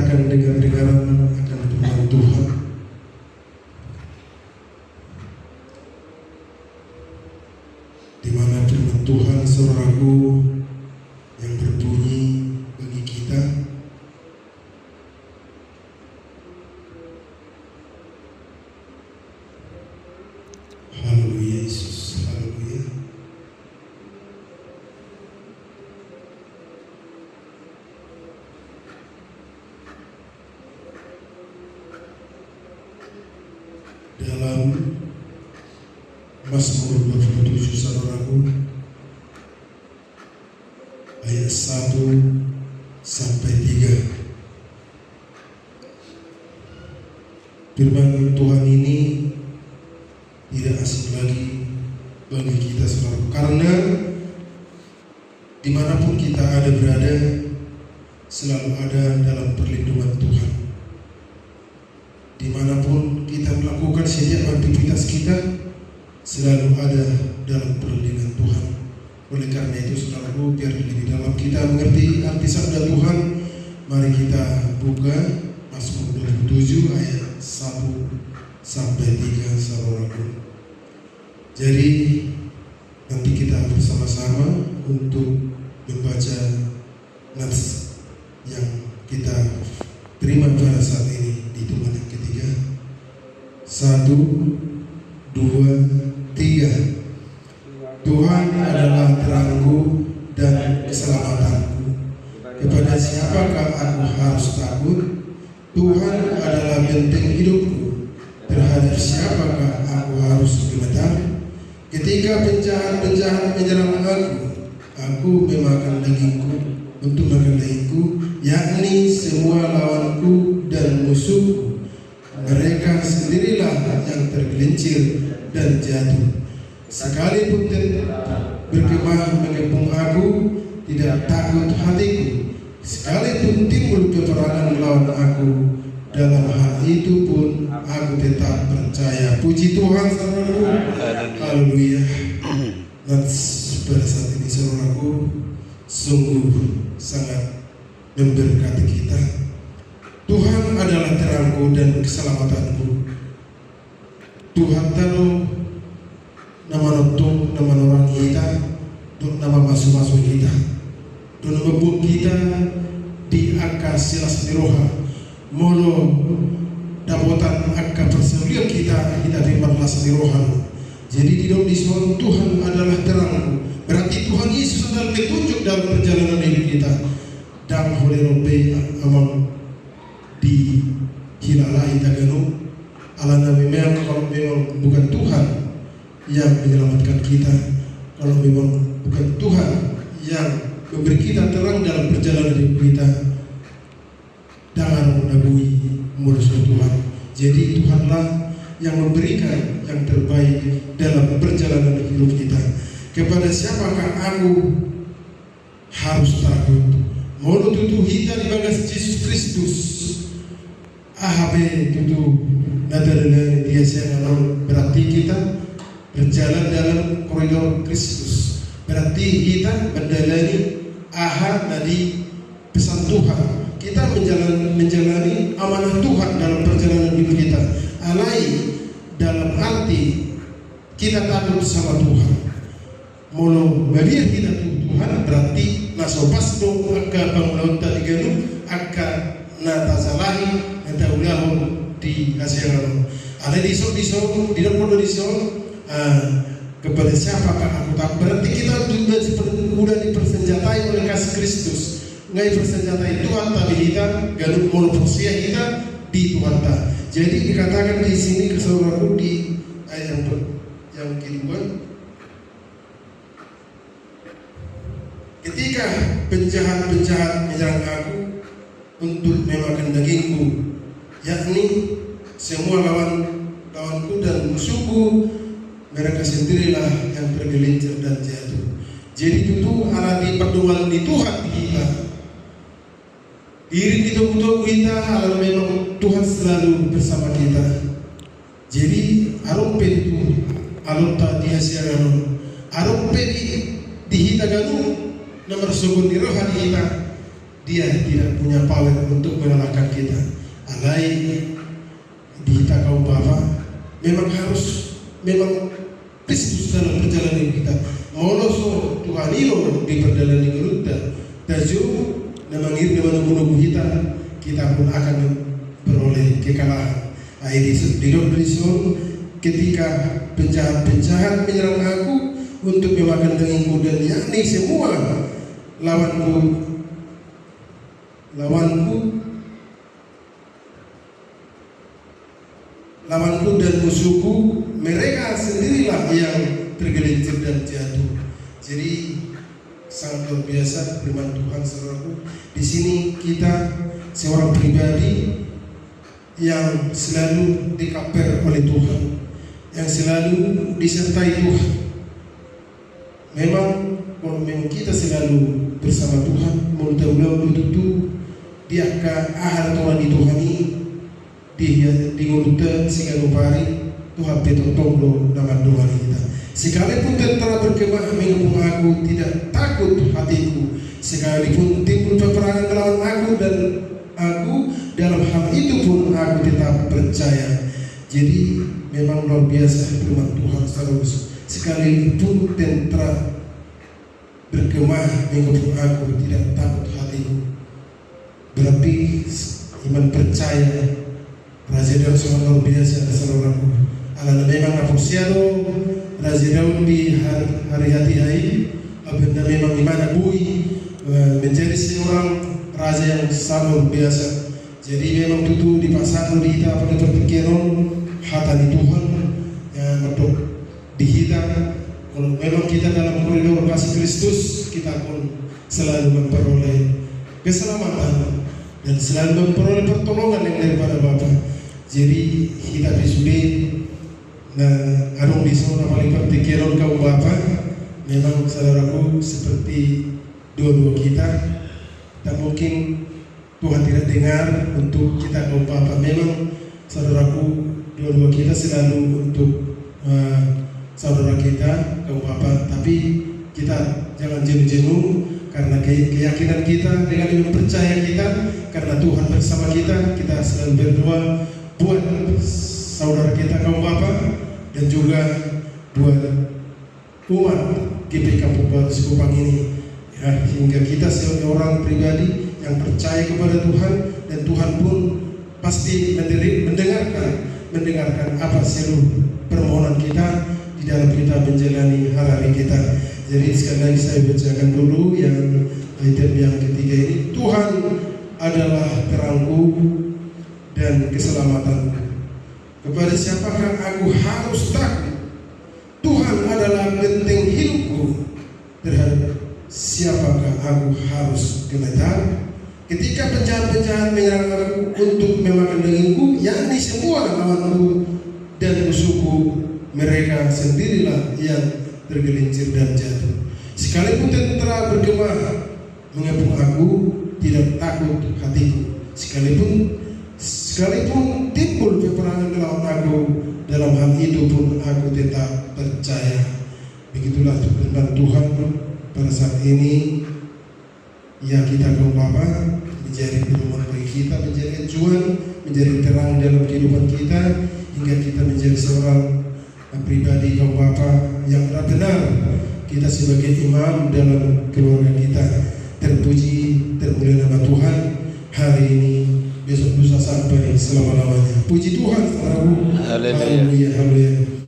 kita akan dengar-dengaran akan firman Tuhan. Di mana firman Tuhan, saudaraku, yang berbunyi bagi kita, haleluya Yesus, haleluya. Dalam Mazmur 27, saudaraku, ayat 1 sampai 3. Firman Tuhan ini tidak asing lagi bagi kita, saudaraku, karena dimanapun kita berada, selalu ada dalam perlindungan Tuhan. Dimanapun kita melakukan setiap aktivitas kita, selalu ada dalam perlindungan Tuhan. Oleh karena itu, saudaraku, biar lebih dalam kita mengerti arti sabda Tuhan, mari kita buka Mazmur 27 ayat 1 sampai 3, saudaraku. Jadi nanti kita bersama-sama untuk membaca nas yang kita terima pada saat ini di hitungan yang ketiga. 1, 2, 3. Tuhan adalah terangku dan keselamatanku. Kepada siapakah aku harus takut? Tuhan adalah benteng hidupku. Terhadap siapakah aku harus gemetar? Ketika penjahat-penjahat menyerang aku memakan dagingku untuk makan dagingku, yakni semua lawanku dan musuhku. Mereka sendirilah yang tergelincir dan jatuh. Sekalipun berkemah mengepung aku, tidak takut hatiku. Sekalipun timbul peperangan melawan aku, dalam hal itu pun aku tetap percaya. Puji Tuhan, saudaraku. Haleluya. Dan pada saat ini, saudaraku, sungguh sangat memberkati kita. Tuhan adalah terangku dan keselamatanku. Tuhan tahu nama nonton, nama orang kita, nama masuk-masuk kita, dan nama kita di akar silas miroha, molo dapotan akar perselia kita di marlas miroha. Jadi di dalam disuruh Tuhan adalah terangku. Berarti Tuhan Yesus adalah petunjuk dalam perjalanan hidup kita. Dan oleh Robe amang di hilalai taganu alana memang kalau memang bukan Tuhan yang menyelamatkan kita, kalau memang bukan Tuhan yang memberi kita terang dalam perjalanan hidup kita, jangan menabui musuh Tuhan. Jadi Tuhanlah yang memberikan yang terbaik dalam perjalanan hidup kita. Kepada siapakah aku harus takut? Mau tutu kita di bagas Yesus Kristus. Ahabe tutu nadalena dia siang berarti kita berjalan dalam koridor Kristus. Berarti kita menjalani ahad dari pesan Tuhan. Kita menjalani amanah Tuhan dalam perjalanan hidup kita. Alai dalam arti kita takut sama Tuhan. Mulu bagi kita Tuhan berarti nasopas do akka panglaut tadi ganu akka nata salahi nata ulahu di kasihan. Ada di di dalam kepada siapakah aku takut? Berarti kita sudah dipersenjatai oleh kasih Kristus. Ngai persenjatai Tuhan tapi kita ganu monoposia kita di Tuhan ta. Jadi dikatakan di sini kesaudaraku di ayat yang kedua, ketika penjahat-penjahat menyerang aku untuk memakan dagingku, yakni semua lawanku dan musuhku, mereka sendirilah yang tergelincir dan jatuh. Jadi itu alami perdomaan di Tuhan kita. Diri kita butuh kita, kalau memang Tuhan selalu bersama kita. Jadi arumpe itu alota dia siaran arumpe di hita ganu nomor sugun di roh hati kita dia tidak punya power untuk mengalahkan kita. Alai di kita kaum Bapa memang Kristus dalam perjalanan kita. Moloso Tuhan ilo di perjalanan kita. Taju namangir di mana kita pun akan beroleh kekalahan. Di Dison ketika penjahat menyerang aku untuk memakan dagingku, dan yakni semua lawanku dan musuhku, mereka sendirilah yang tergelincir dan jatuh. Jadi sangat luar biasa firman Tuhan, saudaraku. Di sini kita seorang pribadi yang selalu dikaper oleh Tuhan, yang selalu disertai Tuhan. Kalau memang kita selalu bersama Tuhan, menurut itu dia ke ahal Tuhan di Tuhan ini, di ngurute siganupari Tuhan Petrus tonglo nama Tuhan kita. Sekalipun tentara berkemah mengepung aku, tidak takut hatiku. Sekalipun timbul peperangan melawan aku, dan aku dalam hal itu pun aku tetap percaya. Jadi memang luar biasa firman Tuhan, saudara. Sekalipun tentara berkemah mengepung aku, tidak takut hatiku. Berarti iman percaya Raja Daud sangat luar biasa, saudaraku. Alana memang apresiado Raja Daud di hari hari apabila memang iman bui menjadi seorang raja yang sangat luar biasa. Jadi memang itu di pasar di kita pada berpikiran hati di Tuhan yang untuk di kita. Kalau memang kita dalam koridor kasih Kristus, kita pun selalu memperoleh keselamatan dan selalu memperoleh pertolongan yang daripada Bapa. Jadi kita disuruh arung di sana paling berpikiran kaum Bapa. Memang saudaraku seperti dua-dua kita, tak mungkin Tuhan tidak dengar untuk kita kaum Bapa. Memang saudaraku dua-dua kita selalu untuk saudara kita kaum Bapa, tapi kita jangan jenuh-jenuh karena keyakinan kita dengan iman percaya kita, karena Tuhan bersama kita. Kita selalu berdoa buat saudara kita kaum Bapa dan juga buat umat GP Kampung Baru Sekupang ini, ya, hingga kita sebagai orang pribadi yang percaya kepada Tuhan, dan Tuhan pun pasti mendengarkan apa seluruh permohonan kita di dalam kita menjalani hari-hari kita. Jadi sekali lagi saya bacakan dulu yang item yang ketiga ini. Tuhan adalah terangku dan keselamatanku. Kepada siapakah aku harus takut? Tuhan adalah benteng hidupku. Terhadap siapakah aku harus gemetar? Ketika penjahat-penjahat menyerang aku untuk memakan dagingku, yakni semua lawanku dan musuhku, mereka sendirilah yang tergelincir dan jatuh. Sekalipun tentara berkemah mengepung aku, tidak takut hatiku. Sekalipun timbul peperangan melawan aku, dalam hal itu pun aku tetap percaya. Begitulah firman Tuhan pada saat ini. Ya, kita kaum Bapa menjadi pedoman bagi kita, menjadi acuan, menjadi terang dalam kehidupan kita, hingga kita menjadi seorang pribadi kaum Bapa yang benar-benar kita sebagai imam dalam keluarga kita. Terpuji, termulia nama Tuhan hari ini, besok lusa sampai selama-lamanya. Puji Tuhan, haleluya, haleluya.